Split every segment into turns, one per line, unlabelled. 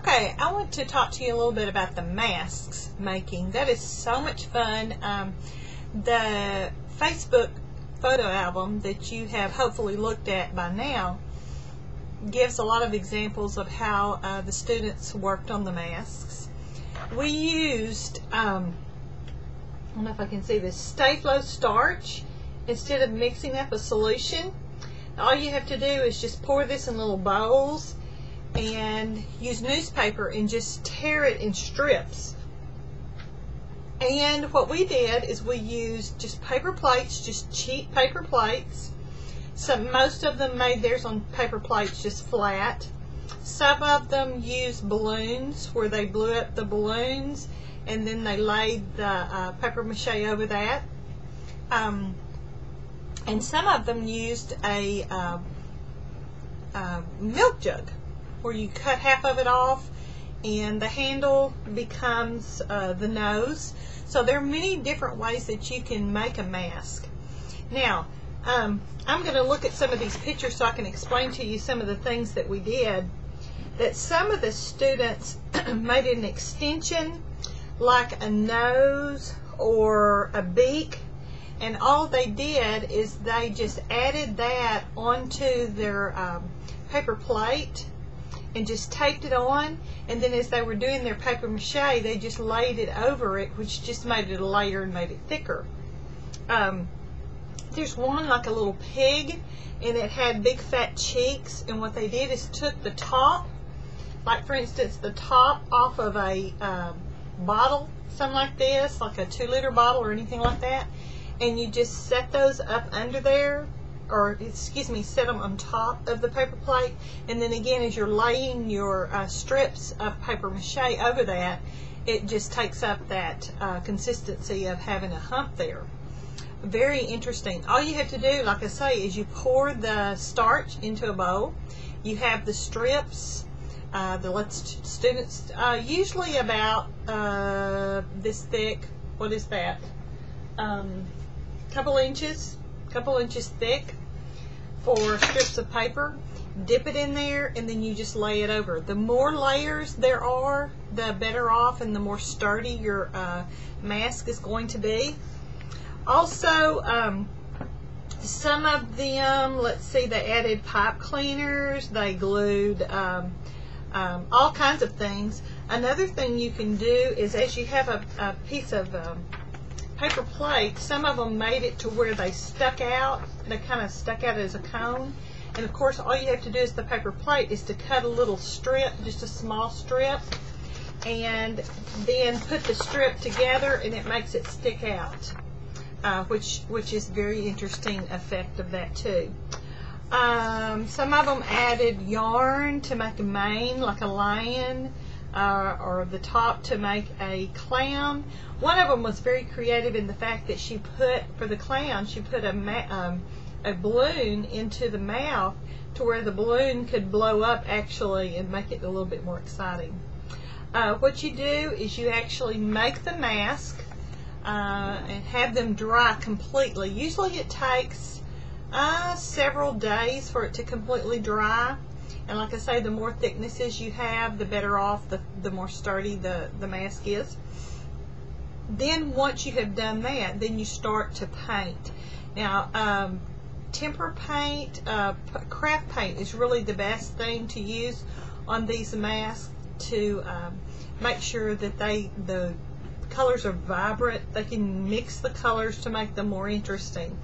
Okay, I want to talk to you a little bit about the masks making. That is so much fun. The Facebook photo album that you have hopefully looked at by now gives a lot of examples of how the students worked on the masks. We used, I don't know if I can see this, Sta-Flo starch instead of mixing up a solution. All you have to do is just pour this in little bowls and use newspaper and just tear it in strips. And what we did is we used just paper plates, just cheap paper plates. Most of them made theirs on paper plates just flat. Some of them used balloons where they blew up the balloons and then they laid the paper mache over that. And some of them used a milk jug, where you cut half of it off and the handle becomes the nose. So there are many different ways that you can make a mask. Now, I'm going to look at some of these pictures so I can explain to you some of the things that we did. That some of the students made an extension like a nose or a beak, and all they did is they just added that onto their paper plate and just taped it on, and then as they were doing their paper mache they just laid it over it, which just made it a layer and made it thicker. There's one like a little pig, and it had big fat cheeks, and what they did is took the top, like for instance the top off of a bottle, something like this, like a 2-liter bottle or anything like that, and you just set those up under there, or excuse me, set them on top of the paper plate, and then again as you're laying your strips of paper mache over that, it just takes up that consistency of having a hump there. Very interesting. All you have to do, like I say, is you pour the starch into a bowl. You have the strips. The students usually about this thick. What is that? Couple inches thick for strips of paper. Dip it in there and then you just lay it over. The more layers there are, the better off and the more sturdy your mask is going to be. Also, some of them, let's see, they added pipe cleaners, they glued all kinds of things. Another thing you can do is, as you have a piece of paper plate, some of them made it to where they stuck out. They kind of stuck out as a cone. And of course, all you have to do is the paper plate is to cut a little strip, just a small strip, and then put the strip together, and it makes it stick out, which is very interesting effect of that too. Some of them added yarn to make a mane, like a lion, or the top to make a clown. One of them was very creative in the fact that she put, for the clown, she put a balloon into the mouth to where the balloon could blow up actually and make it a little bit more exciting. What you do is you actually make the mask and have them dry completely. Usually it takes several days for it to completely dry. And like I say, the more thicknesses you have, the better off, the more sturdy the mask is. Then once you have done that, then you start to paint. Now, temper paint, craft paint is really the best thing to use on these masks to make sure that the colors are vibrant. They can mix the colors to make them more interesting.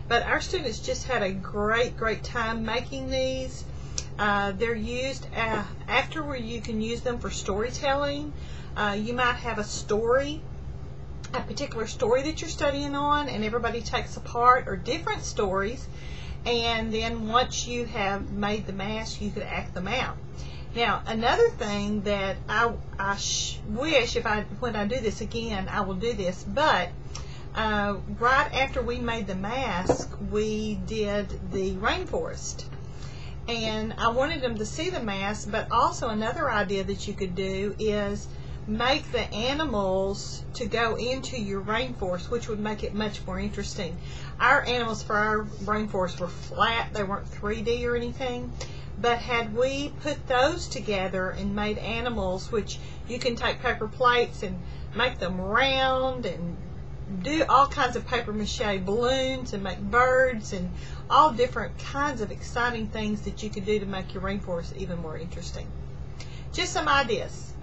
But our students just had a great time making these. They're used after where you can use them for storytelling. You might have a particular story that you're studying on, and everybody takes apart, or different stories, and then once you have made the mask, you could act them out. Now, another thing that I wish, when I do this again, I will do this, but right after we made the mask, we did the rainforest. And I wanted them to see the mask, but also another idea that you could do is make the animals to go into your rainforest, which would make it much more interesting. Our animals for our rainforest were flat. They weren't 3D or anything. But had we put those together and made animals, which you can take paper plates and make them round and do all kinds of paper mache balloons and make birds and all different kinds of exciting things that you could do to make your rainforest even more interesting. Just some ideas.